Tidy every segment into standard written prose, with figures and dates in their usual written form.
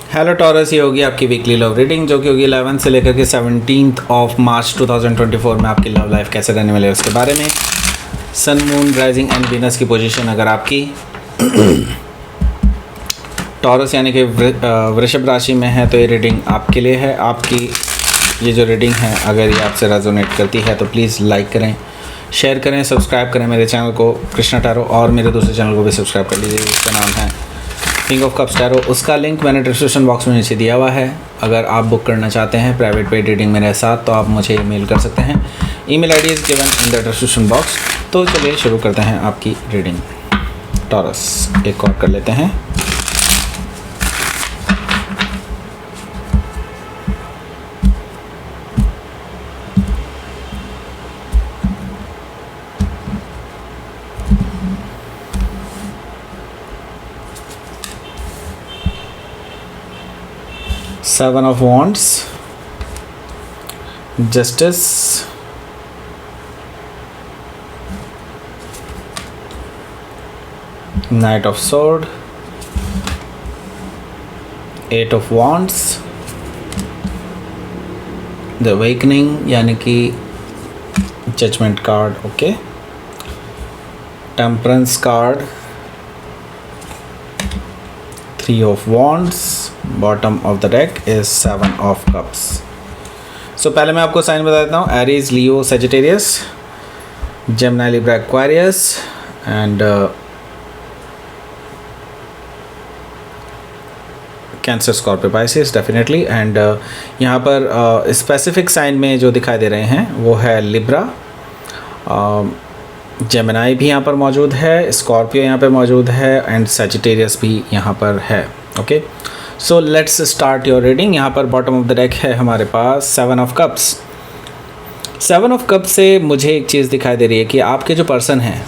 Hello taurus, ये होगी आपकी वीकली लव रीडिंग जो कि होगी 11 से लेकर के 17 ऑफ मार्च 2024 में आपकी लव लाइफ कैसे रहने वाली है उसके बारे में। सन, मून, राइजिंग एंड वीनस की पोजीशन अगर आपकी टॉरस यानी कि वृषभ राशि में है तो ये रीडिंग आपके लिए है। आपकी ये जो रीडिंग है अगर ये आपसे रेजोनेट करती है तो प्लीज़ लाइक करें, शेयर करें, सब्सक्राइब करें मेरे चैनल को कृष्णा टैरो, और मेरे दूसरे चैनल को भी सब्सक्राइब कर लीजिए जिसका नाम है किंग ऑफ कप्स टैरो। उसका लिंक मैंने डिस्क्रिप्शन बॉक्स में नीचे दिया हुआ है। अगर आप बुक करना चाहते हैं प्राइवेट पेड रीडिंग मेरे साथ तो आप मुझे ईमेल कर सकते हैं। Email ID is given in the description box. तो चलिए शुरू करते हैं आपकी रीडिंग। टॉरस एक और कर लेते हैं। Seven of Wands, Justice, Knight of Sword, Eight of Wands, The Awakening यानी कि Judgment card, okay, Temperance card, Three of Wands, bottom of the deck is 7 of cups. So पहले मैं आपको साइन बता देता हूँ। Aries, Leo, Sagittarius, Gemini, Libra, Aquarius and Cancer, Scorpio, Pisces definitely. And यहाँ पर स्पेसिफिक साइन में जो दिखाई दे रहे हैं वो है लिब्रा, जेमिनी भी यहाँ पर मौजूद है, स्कॉर्पियो यहाँ पर मौजूद है एंड सेजिटेरियस भी यहाँ पर है। Okay, so let's start your reading. यहाँ पर बॉटम ऑफ द डेक है हमारे पास 7 ऑफ कप्स। 7 ऑफ कप्स से मुझे एक चीज़ दिखाई दे रही है कि आपके जो पर्सन हैं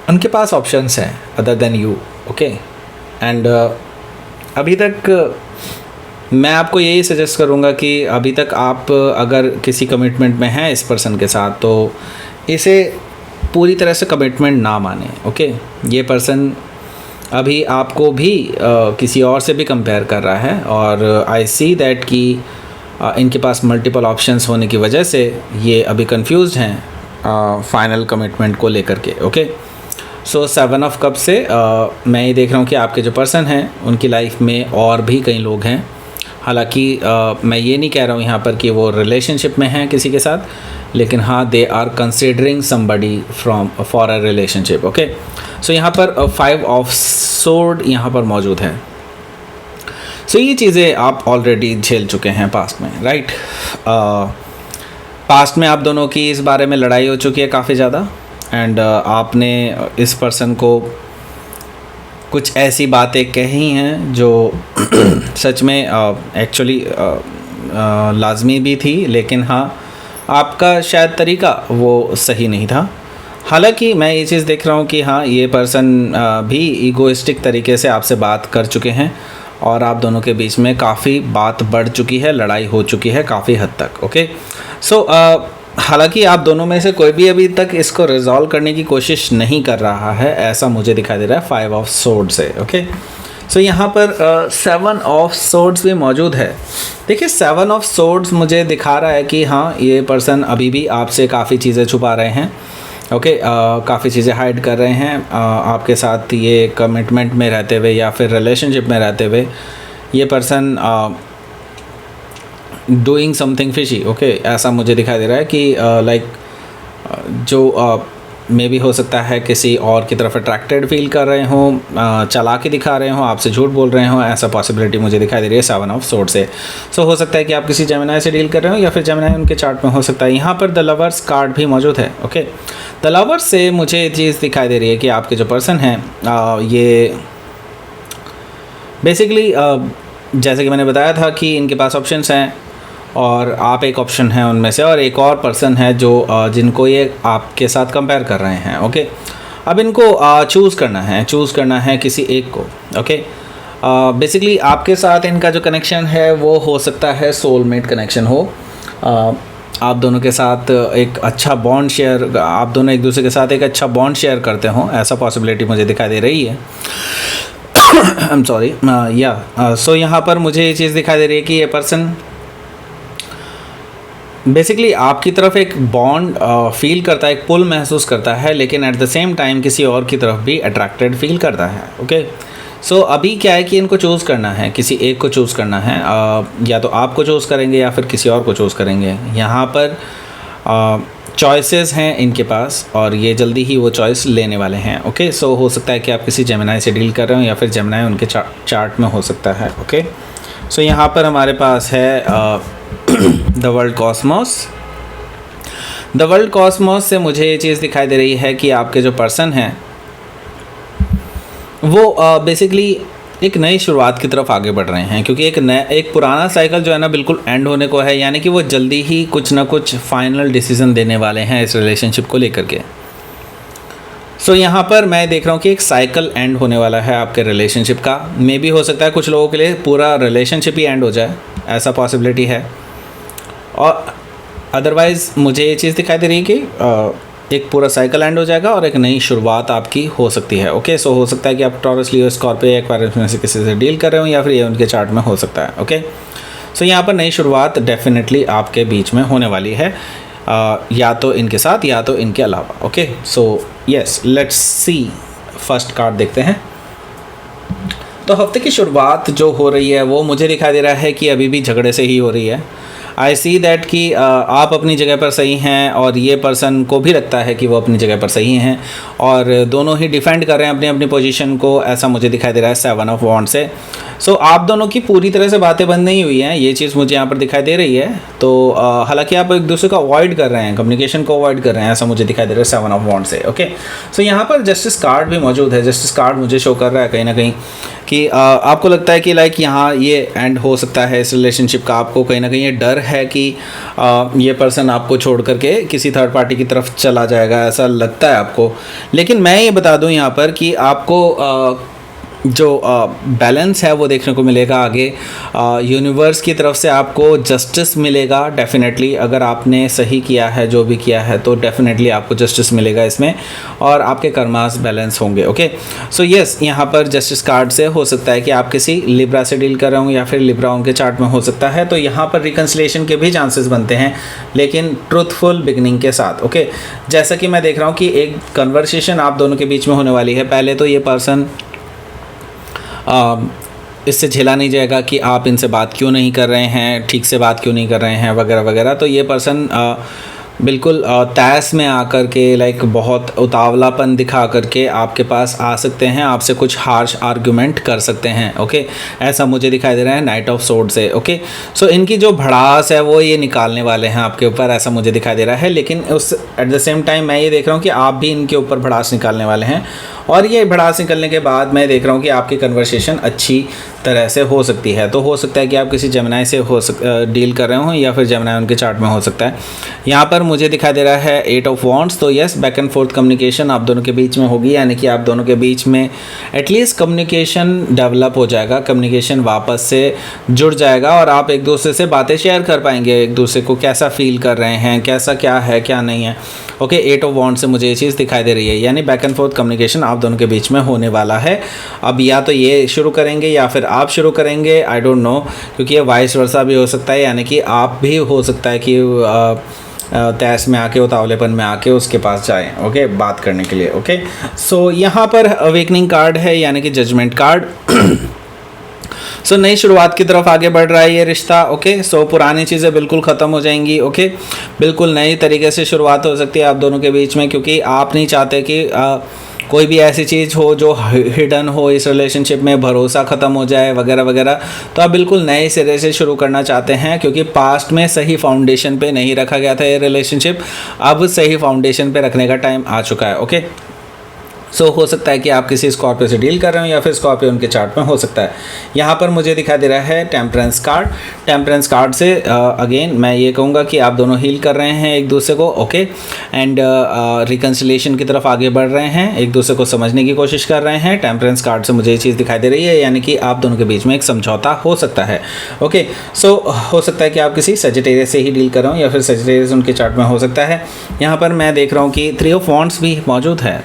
उनके पास ऑप्शंस हैं other than you, okay. And अभी तक मैं आपको यही सजेस्ट करूँगा कि अभी तक आप अगर किसी कमिटमेंट में हैं इस पर्सन के साथ तो इसे पूरी तरह से कमिटमेंट ना माने, ओके। ये पर्सन अभी आपको भी किसी और से भी कंपेयर कर रहा है और आई सी दैट कि इनके पास मल्टीपल ऑप्शंस होने की वजह से ये अभी कंफ्यूज्ड हैं फाइनल कमिटमेंट को लेकर के, ओके। सो 7 ऑफ कप से मैं ये देख रहा हूँ कि आपके जो पर्सन हैं उनकी लाइफ में और भी कई लोग हैं। हालांकि मैं ये नहीं कह रहा हूँ यहाँ पर कि वो रिलेशनशिप में हैं किसी के साथ, लेकिन हाँ they are considering somebody for a relationship, okay. So यहाँ पर 5 ऑफ सोर्ड यहाँ पर मौजूद है। सो ये चीज़ें आप ऑलरेडी झेल चुके हैं पास्ट में, राइट। पास्ट में आप दोनों की इस बारे में लड़ाई हो चुकी है काफ़ी ज़्यादा एंड आपने इस पर्सन को कुछ ऐसी बातें कही हैं जो सच में एक्चुअली लाजमी भी थी, लेकिन हाँ आपका शायद तरीका वो सही नहीं था। हालांकि मैं ये चीज़ देख रहा हूँ कि हाँ ये पर्सन भी ईगोइस्टिक तरीके से आपसे बात कर चुके हैं और आप दोनों के बीच में काफ़ी बात बढ़ चुकी है, लड़ाई हो चुकी है काफ़ी हद तक, ओके। सो हालांकि आप दोनों में से कोई भी अभी तक इसको रिजॉल्व करने की कोशिश नहीं कर रहा है, ऐसा मुझे दिखाई दे रहा है 5 ऑफ सोर्ड से, ओके। सो यहाँ पर 7 ऑफ सोर्ड्स भी मौजूद है। देखिए 7 ऑफ सोर्ड्स मुझे दिखा रहा है कि हाँ ये पर्सन अभी भी आपसे काफ़ी चीज़ें छुपा रहे हैं, ओके। काफ़ी चीज़ें हाइड कर रहे हैं आपके साथ। ये कमिटमेंट में रहते हुए या फिर रिलेशनशिप में रहते हुए ये person doing something fishy, okay, ऐसा मुझे दिखाई दे रहा है कि लाइक जो मे भी हो सकता है किसी और की तरफ अट्रैक्टेड फील कर रहे हों, चालाकी दिखा रहे हों, आपसे झूठ बोल रहे हों, ऐसा पॉसिबिलिटी मुझे दिखाई दे रही है 7 ऑफ सोर्ड से। सो हो सकता है कि आप किसी जेमिनी से डील कर रहे हो या फिर जेमिनी उनके चार्ट में हो सकता है। यहाँ पर द लवर्स कार्ड भी मौजूद है, ओके। द लवर्स से मुझे ये चीज़ दिखाई दे रही है कि आपके जो पर्सन हैं ये बेसिकली जैसे कि मैंने बताया था कि इनके पास ऑप्शंस हैं और आप एक ऑप्शन है उनमें से, और एक और पर्सन है जो जिनको ये आपके साथ कंपेयर कर रहे हैं, ओके। अब इनको चूज़ करना है किसी एक को, ओके। बेसिकली आपके साथ इनका जो कनेक्शन है वो हो सकता है सोलमेट कनेक्शन हो। आप दोनों के साथ एक अच्छा बॉन्ड शेयर, आप दोनों एक दूसरे के साथ एक अच्छा बॉन्ड शेयर करते हों, ऐसा पॉसिबिलिटी मुझे दिखाई दे रही है। आई एम सॉरी, सो यहाँ पर मुझे ये चीज़ दिखाई दे रही है कि ये पर्सन बेसिकली आपकी तरफ एक बॉन्ड फील करता है, एक पुल महसूस करता है, लेकिन एट द सेम टाइम किसी और की तरफ भी अट्रैक्टेड फील करता है। ओके, सो अभी क्या है कि इनको चूज़ करना है, किसी एक को चूज़ करना है, या तो आपको चूज़ करेंगे या फिर किसी और को चूज़ करेंगे। यहाँ पर चॉइसेस हैं इनके पास और ये जल्दी ही वो चॉइस लेने वाले हैं। ओके, सो हो सकता है कि आप किसी जेमिनाई से डील कर रहे हो या फिर जेमिनाई उनके चार्ट में हो सकता है। ओके, सो यहाँ पर हमारे पास है the world Cosmos. The world Cosmos से मुझे ये चीज़ दिखाई दे रही है कि आपके जो पर्सन हैं वो बेसिकली एक नई शुरुआत की तरफ आगे बढ़ रहे हैं, क्योंकि एक पुराना साइकिल जो है ना बिल्कुल एंड होने को है, यानी कि वो जल्दी ही कुछ ना कुछ फाइनल डिसीजन देने वाले हैं इस रिलेशनशिप को लेकर के। सो यहाँ पर मैं देख रहा हूँ कि एक साइकिल एंड होने वाला है आपके रिलेशनशिप का। मे भी हो सकता है कुछ लोगों के लिए पूरा रिलेशनशिप ही एंड हो जाए, ऐसा पॉसिबिलिटी है। और अदरवाइज़ मुझे ये चीज़ दिखाई दे रही है कि एक पूरा साइकिल एंड हो जाएगा और एक नई शुरुआत आपकी हो सकती है। ओके, सो हो सकता है कि आप टॉरस, लियो, स्कॉर्पियो, एक्वेरियस में से किसी से डील कर रहे हो या फिर ये उनके चार्ट में हो सकता है। ओके, सो यहाँ पर नई शुरुआत डेफिनेटली आपके बीच में होने वाली है, या तो इनके साथ या तो इनके अलावा। Okay, so yes, let's see, first card देखते हैं। तो हफ्ते की शुरुआत जो हो रही है वो मुझे दिखाई दे रहा है कि अभी भी झगड़े से ही हो रही है। आई सी दैट कि आप अपनी जगह पर सही हैं और ये पर्सन को भी लगता है कि वो अपनी जगह पर सही हैं और दोनों ही डिफेंड कर रहे हैं अपनी अपनी पोजीशन को, ऐसा मुझे दिखाई दे रहा है 7 ऑफ वॉन्ड से। सो आप दोनों की पूरी तरह से बातें बंद नहीं हुई हैं, ये चीज़ मुझे यहाँ पर दिखाई दे रही है। तो हालांकि आप एक दूसरे को अवॉइड कर रहे हैं, कम्युनिकेशन को अवॉइड कर रहे हैं, ऐसा मुझे दिखाई दे रहा है 7 ऑफ वॉन्ड से। ओके, सो यहाँ पर जस्टिस कार्ड भी मौजूद है। जस्टिस कार्ड मुझे शो कर रहा है कहीं ना कहीं कि आपको लगता है कि लाइक यहाँ ये एंड हो सकता है इस रिलेशनशिप का। आपको कहीं ना कहीं ये डर है कि ये पर्सन आपको छोड़ करके किसी थर्ड पार्टी की तरफ चला जाएगा, ऐसा लगता है आपको। लेकिन मैं ये बता दूं यहाँ पर कि आपको जो बैलेंस है वो देखने को मिलेगा आगे। यूनिवर्स की तरफ से आपको जस्टिस मिलेगा डेफिनेटली। अगर आपने सही किया है, जो भी किया है, तो डेफिनेटली आपको जस्टिस मिलेगा इसमें और आपके कर्मास बैलेंस होंगे। ओके, सो यस, यहाँ पर जस्टिस कार्ड से हो सकता है कि आप किसी लिब्रा से डील कर रहे होंगे या फिर लिब्रा उनके चार्ट में हो सकता है। तो यहाँ पर रिकन्सिलेशन के भी चांसेस बनते हैं, लेकिन ट्रूथफुल बिगनिंग के साथ। ओके, जैसा कि मैं देख रहा हूँ कि एक कन्वर्सेशन आप दोनों के बीच में होने वाली है। पहले तो ये पर्सन इससे झेला नहीं जाएगा कि आप इनसे बात क्यों नहीं कर रहे हैं, ठीक से बात क्यों नहीं कर रहे हैं, वगैरह वगैरह। तो ये पर्सन बिल्कुल तैस में आकर के लाइक बहुत उतावलापन दिखा करके आपके पास आ सकते हैं, आपसे कुछ हार्श आर्गुमेंट कर सकते हैं। ओके, ऐसा मुझे दिखाई दे रहा है नाइट ऑफ सोर्ड से। ओके, सो इनकी जो भड़ास है वो ये निकालने वाले हैं आपके ऊपर, ऐसा मुझे दिखाई दे रहा है। लेकिन उस एट द सेम टाइम मैं ये देख रहा हूँ कि आप भी इनके ऊपर भड़ास निकालने वाले हैं और ये भड़ास निकलने के बाद मैं देख रहा हूँ कि आपकी कन्वर्सेशन अच्छी तरह से हो सकती है। तो हो सकता है कि आप किसी जेमिनाई से डील कर रहे हो या फिर जेमिनाई उनके चार्ट में हो सकता है। यहाँ पर मुझे दिखाई दे रहा है 8 ऑफ वॉन्ड्स। तो yes, back and fourth communication आप दोनों के बीच में होगी, यानी कि आप दोनों के बीच में एटलीस्ट कम्युनिकेशन डेवलप हो जाएगा, कम्युनिकेशन वापस से जुड़ जाएगा और आप एक दूसरे से बातें शेयर कर पाएंगे, एक दूसरे को कैसा फील कर रहे हैं, कैसा क्या है क्या नहीं है। ओके, 8 ऑफ वॉन्ड से मुझे ये चीज़ दिखाई दे रही है, यानी बैक एंड फोर्थ कम्युनिकेशन आप दोनों के बीच में होने वाला है। अब या तो ये शुरू करेंगे या फिर आप शुरू करेंगे, आई डोंट नो, क्योंकि ये वाइस वर्सा भी हो सकता है, यानी कि आप भी हो सकता है कि तैस में आके, उतावलेपन में आके उसके पास जाएं। ओके, बात करने के लिए। ओके, सो यहाँ पर अवेकनिंग कार्ड है, यानी कि जजमेंट कार्ड। सो नई शुरुआत की तरफ आगे बढ़ रहा है ये रिश्ता। ओके, सो पुरानी चीज़ें बिल्कुल ख़त्म हो जाएंगी। ओके, बिल्कुल नई तरीके से शुरुआत हो सकती है आप दोनों के बीच में, क्योंकि आप नहीं चाहते कि कोई भी ऐसी चीज़ हो जो हिडन हो इस रिलेशनशिप में, भरोसा ख़त्म हो जाए वगैरह वगैरह। तो आप बिल्कुल नए सिरे से शुरू करना चाहते हैं, क्योंकि पास्ट में सही फाउंडेशन पे नहीं रखा गया था ये रिलेशनशिप, अब सही फाउंडेशन पे रखने का टाइम आ चुका है। ओके, सो हो सकता है कि आप किसी स्कॉर्पियो से डील कर रहे हो या फिर स्कॉर्पियो उनके चार्ट में हो सकता है। यहाँ पर मुझे दिखाई दे रहा है टेम्परेंस कार्ड। टेम्परेंस कार्ड से अगेन मैं ये कहूँगा कि आप दोनों हील कर रहे हैं एक दूसरे को। ओके, एंड रिकन्सिलेशन की तरफ आगे बढ़ रहे हैं, एक दूसरे को समझने की कोशिश कर रहे हैं। टेम्परेंस कार्ड से मुझे ये चीज़ दिखाई दे रही है, यानी कि आप दोनों के बीच में एक समझौता हो सकता है। ओके, सो हो सकता है कि आप किसी सजिटेरियस से ही डील कर रहे हो या फिर सजिटेरियस उनके चार्ट में हो सकता है। यहाँ पर मैं देख रहा हूँ कि 3 ऑफ वॉन्ड्स भी मौजूद है।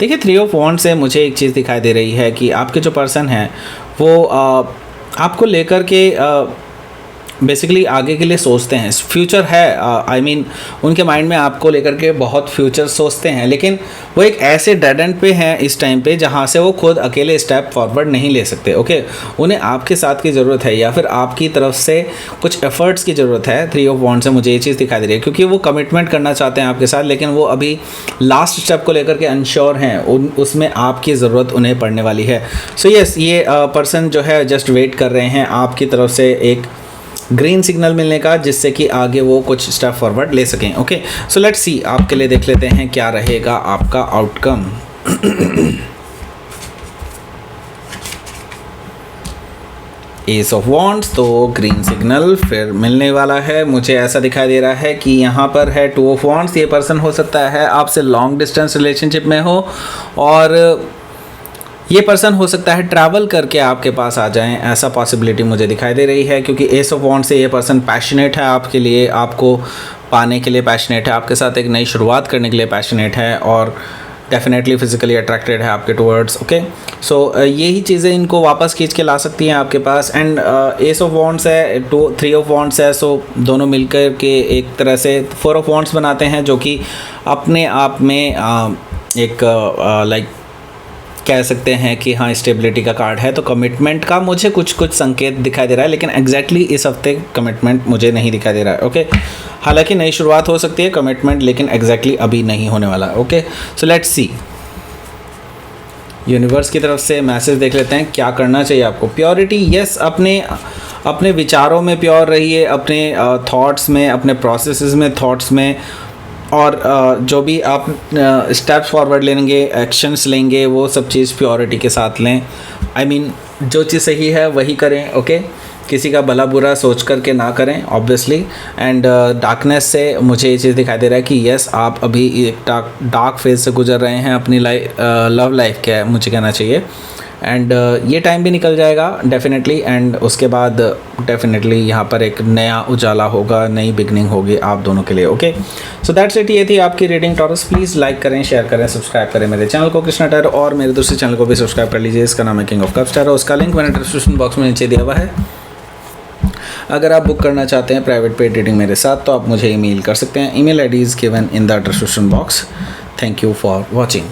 देखिए 3 ऑफ वॉन्ड्स से मुझे एक चीज़ दिखाई दे रही है कि आपके जो पर्सन है वो आपको लेकर के बेसिकली आगे के लिए सोचते हैं, फ्यूचर है, आई मीन उनके माइंड में आपको लेकर के बहुत फ्यूचर सोचते हैं, लेकिन वो एक ऐसे डेड एंड पे हैं इस टाइम पे जहाँ से वो खुद अकेले स्टेप फॉरवर्ड नहीं ले सकते। ओके, उन्हें आपके साथ की ज़रूरत है या फिर आपकी तरफ से कुछ एफर्ट्स की ज़रूरत है। 3 ऑफ वॉन्ड्स से मुझे ये चीज़ दिखाई दे रही है, क्योंकि वो कमिटमेंट करना चाहते हैं आपके साथ, लेकिन वो अभी लास्ट स्टेप को लेकर के अनश्योर हैं, उसमें आपकी ज़रूरत उन्हें पड़ने वाली है। सो यस, ये पर्सन जो है जस्ट वेट कर रहे हैं आपकी तरफ से एक ग्रीन सिग्नल मिलने का, जिससे कि आगे वो कुछ स्टेप फॉरवर्ड ले सकें। ओके, सो लेट्स सी, आपके लिए देख लेते हैं क्या रहेगा आपका आउटकम। एस ऑफ वॉन्ड्स, तो ग्रीन सिग्नल फिर मिलने वाला है। मुझे ऐसा दिखाई दे रहा है कि यहाँ पर है 2 ऑफ वॉन्ड्स। ये पर्सन हो सकता है आपसे लॉन्ग डिस्टेंस रिलेशनशिप में हो, और ये पर्सन हो सकता है ट्रैवल करके आपके पास आ जाएं, ऐसा पॉसिबिलिटी मुझे दिखाई दे रही है, क्योंकि एस ऑफ वॉन्ड से ये पर्सन पैशनेट है आपके लिए, आपको पाने के लिए पैशनेट है, आपके साथ एक नई शुरुआत करने के लिए पैशनेट है, और डेफिनेटली फिजिकली अट्रैक्टेड है आपके टुवर्ड्स। ओके, सो यही चीज़ें इनको वापस खींच के ला सकती हैं आपके पास। एंड एस ऑफ वॉन्ड्स है, 3 ऑफ वॉन्ड्स है, सो दोनों मिलकर के एक तरह से 4 ऑफ वॉन्ड्स बनाते हैं, जो कि अपने आप में एक लाइक कह सकते हैं कि हाँ स्टेबिलिटी का कार्ड है। तो कमिटमेंट का मुझे कुछ संकेत दिखाई दे रहा है, लेकिन एग्जैक्टली इस हफ्ते कमिटमेंट मुझे नहीं दिखाई दे रहा है। ओके, हालांकि नई शुरुआत हो सकती है कमिटमेंट, लेकिन एग्जैक्टली अभी नहीं होने वाला। Okay, so let's see, universe की तरफ से मैसेज देख लेते हैं क्या करना चाहिए आपको। प्योरिटी, यस, अपने विचारों में प्योर रहिए, अपने थॉट्स में, अपने प्रोसेसेस में, थॉट्स में, और जो भी आप स्टेप्स फॉरवर्ड लेंगे, एक्शंस लेंगे, वो सब चीज़ प्योरिटी के साथ लें। आई मीन जो चीज़ सही है वही करें। ओके, किसी का भला बुरा सोच करके ना करें ऑब्वियसली। एंड डार्कनेस से मुझे ये चीज़ दिखाई दे रहा है कि यस, आप अभी एक डार्क फेज से गुजर रहे हैं अपनी लव लाइफ के, मुझे कहना चाहिए। एंड ये टाइम भी निकल जाएगा डेफिनेटली, एंड उसके बाद डेफिनेटली यहाँ पर एक नया उजाला होगा, नई बिगनिंग होगी आप दोनों के लिए। ओके, सो दैट्स इट, ये थी आपकी रीडिंग टॉरस। प्लीज़ लाइक करें, शेयर करें, सब्सक्राइब करें मेरे चैनल को कृष्णा टैरो, और मेरे दूसरे चैनल को भी सब्सक्राइब कर लीजिए, इसका नाम है किंग ऑफ कप्स टैरो। उसका लिंक मैंने डिस्क्रिप्शन बॉक्स में नीचे दिया हुआ है। अगर आप बुक करना चाहते हैं प्राइवेट पेड रीडिंग मेरे साथ, तो आप मुझे ईमेल कर सकते हैं। Email ID is given in the description box. Thank you for watching.